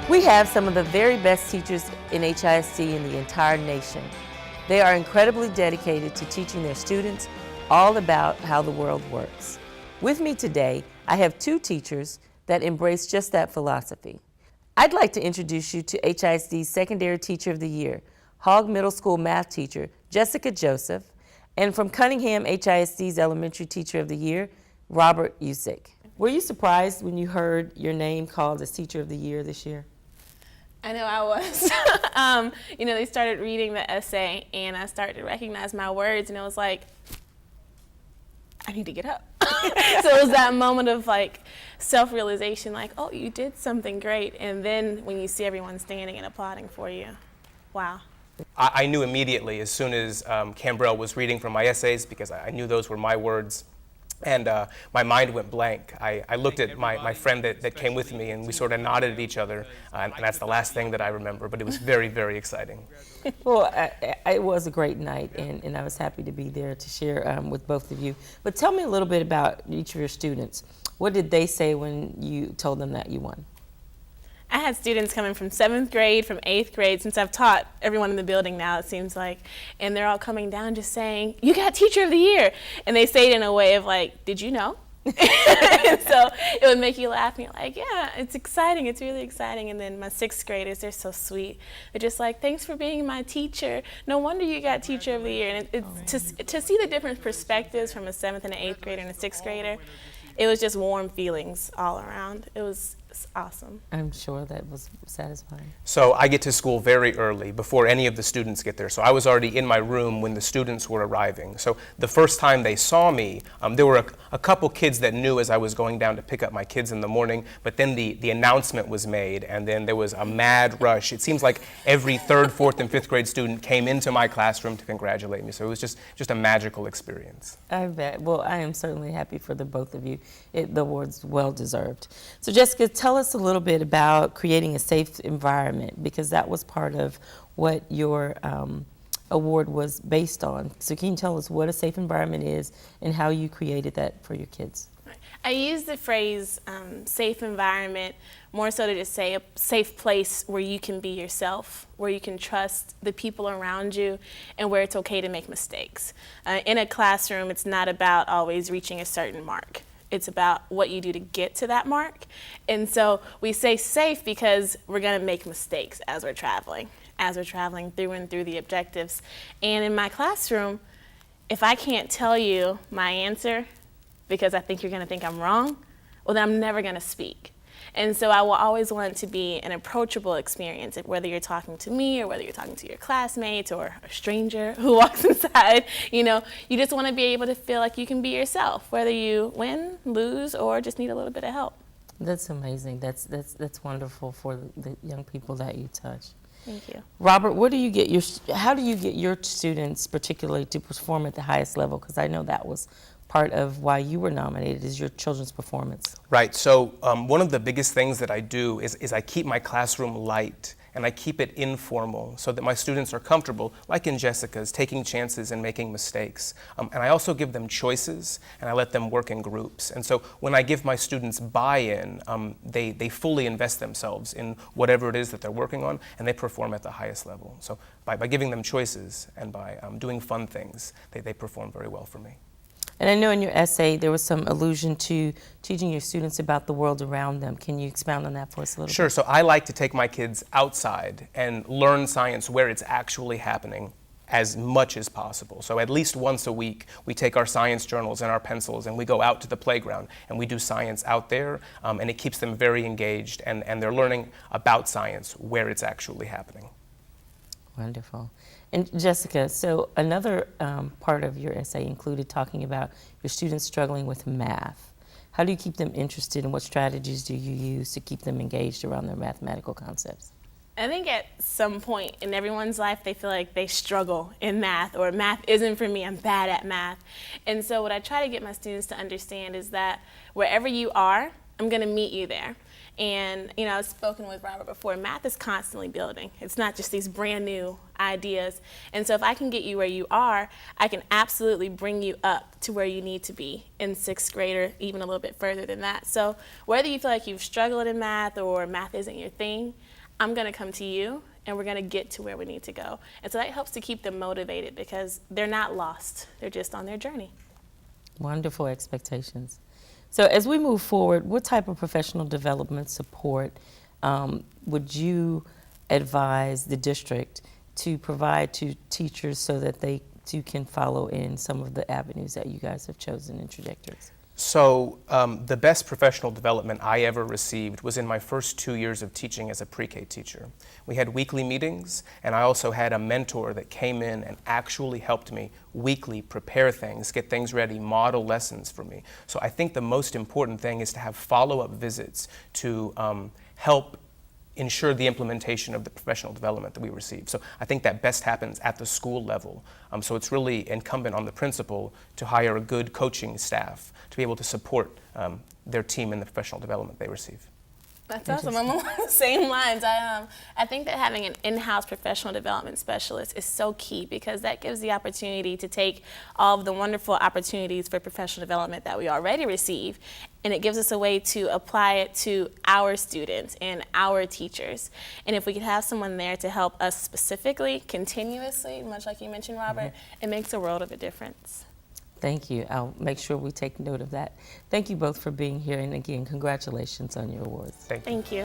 We have some of the very best teachers in HISD in the entire nation. They are incredibly dedicated to teaching their students all about how the world works. With me today, I have two teachers that embrace just that philosophy. I'd like to introduce you to HISD's Secondary Teacher of the Year, Hogg Middle School math teacher, Jessica Joseph, and from Cunningham, HISD's Elementary Teacher of the Year, Robert Uzick. Were you surprised when you heard your name called as Teacher of the Year this year? I know I was. They started reading the essay and I started to recognize my words and it was like, I need to get up. So it was that moment of like self-realization, like, oh, you did something great. And then when you see everyone standing and applauding for you, wow. I knew immediately as soon as Cambrell was reading from my essays, because I knew those were my words. And my mind went blank. I looked at my friend that came with me and we sort of nodded at each other, and that's the last thing that I remember, but it was very, very exciting. Well, it was a great night, and I was happy to be there to share with both of you. But tell me a little bit about each of your students. What did they say when you told them that you won? I had students coming from 7th grade, from 8th grade, since I've taught everyone in the building now, it seems like, and they're all coming down just saying, you got Teacher of the Year. And they say it in a way of like, did you know? And so it would make you laugh and you're like, yeah, it's exciting, it's really exciting. And then my 6th graders, they're so sweet. They're just like, thanks for being my teacher. No wonder you got Teacher of the Year. And to see the different perspectives from a 7th and an 8th grader and a 6th grader, it was just warm feelings all around. It was awesome. I'm sure that was satisfying. So I get to school very early, before any of the students get there. So I was already in my room when the students were arriving. So the first time they saw me, there were a couple kids that knew as I was going down to pick up my kids in the morning, but then the announcement was made, and then there was a mad rush. It seems like every 3rd, 4th, and 5th grade student came into my classroom to congratulate me. So it was just a magical experience. I bet. Well, I am certainly happy for the both of you. The award's well deserved. So Jessica, tell us a little bit about creating a safe environment, because that was part of what your award was based on. So can you tell us what a safe environment is and how you created that for your kids? I use the phrase safe environment more so to just say a safe place where you can be yourself, where you can trust the people around you, and where it's okay to make mistakes. In a classroom, it's not about always reaching a certain mark. It's about what you do to get to that mark. And so we say safe because we're gonna make mistakes as we're traveling through and through the objectives. And in my classroom, if I can't tell you my answer because I think you're gonna think I'm wrong, well then I'm never gonna speak. And so I will always want it to be an approachable experience, whether you're talking to me or whether you're talking to your classmates or a stranger who walks inside. You just want to be able to feel like you can be yourself, whether you win, lose, or just need a little bit of help. That's amazing. That's wonderful for the young people that you touch. Thank you. Robert, how do you get your students particularly to perform at the highest level? Because I know that was part of why you were nominated, is your children's performance. Right, so one of the biggest things that I do is I keep my classroom light and I keep it informal so that my students are comfortable, like in Jessica's, taking chances and making mistakes. And I also give them choices and I let them work in groups. And so when I give my students buy-in, they fully invest themselves in whatever it is that they're working on, and they perform at the highest level. So by giving them choices and by doing fun things, they perform very well for me. And I know in your essay there was some allusion to teaching your students about the world around them. Can you expound on that for us a little bit? Sure. So I like to take my kids outside and learn science where it's actually happening as much as possible. So at least once a week, we take our science journals and our pencils and we go out to the playground and we do science out there, and it keeps them very engaged, and they're learning about science where it's actually happening. Wonderful. And Jessica, so another part of your essay included talking about your students struggling with math. How do you keep them interested, and what strategies do you use to keep them engaged around their mathematical concepts? I think at some point in everyone's life they feel like they struggle in math, or math isn't for me, I'm bad at math. And so what I try to get my students to understand is that wherever you are, I'm going to meet you there. And, you know, I've spoken with Robert before, math is constantly building. It's not just these brand new ideas. And so if I can get you where you are, I can absolutely bring you up to where you need to be in 6th grade or even a little bit further than that. So whether you feel like you've struggled in math or math isn't your thing, I'm going to come to you and we're going to get to where we need to go. And so that helps to keep them motivated because they're not lost. They're just on their journey. Wonderful expectations. So as we move forward, what type of professional development support would you advise the district to provide to teachers so that they too can follow in some of the avenues that you guys have chosen in trajectories? So the best professional development I ever received was in my first 2 years of teaching as a pre-K teacher. We had weekly meetings, and I also had a mentor that came in and actually helped me weekly prepare things, get things ready, model lessons for me. So I think the most important thing is to have follow-up visits to help ensure the implementation of the professional development that we receive. So I think that best happens at the school level. So it's really incumbent on the principal to hire a good coaching staff to be able to support their team in the professional development they receive. That's awesome. I'm along the same lines. I think that having an in-house professional development specialist is so key because that gives the opportunity to take all of the wonderful opportunities for professional development that we already receive, and it gives us a way to apply it to our students and our teachers. And if we could have someone there to help us specifically, continuously, much like you mentioned, Robert, it makes a world of a difference. Thank you. I'll make sure we take note of that. Thank you both for being here, and again, congratulations on your awards. Thank you. Thank you.